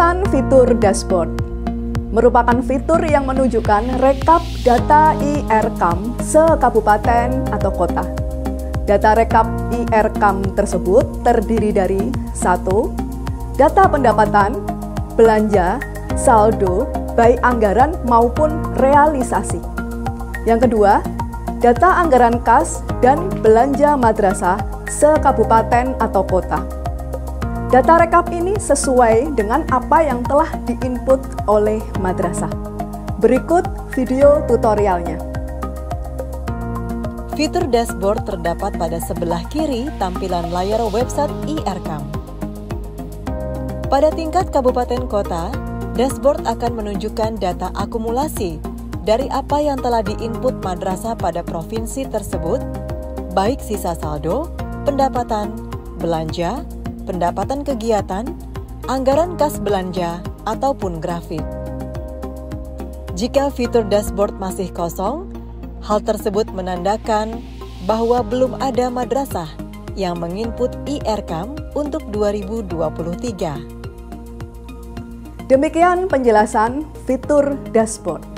Penjelasan fitur dashboard merupakan fitur yang menunjukkan rekap data IRCAM se-kabupaten atau kota. Data rekap IRCAM tersebut terdiri dari 1. Data pendapatan, belanja, saldo, baik anggaran maupun realisasi. Yang kedua, data anggaran kas dan belanja madrasah se-kabupaten atau kota. Data rekap ini sesuai dengan apa yang telah diinput oleh madrasah. Berikut video tutorialnya. Fitur dashboard terdapat pada sebelah kiri tampilan layar website IRCAM. Pada tingkat kabupaten kota, dashboard akan menunjukkan data akumulasi dari apa yang telah diinput madrasah pada provinsi tersebut, baik sisa saldo, pendapatan, belanja, pendapatan kegiatan, anggaran kas belanja, ataupun grafik. Jika fitur dashboard masih kosong, hal tersebut menandakan bahwa belum ada madrasah yang menginput IRCAM untuk 2023. Demikian penjelasan fitur dashboard.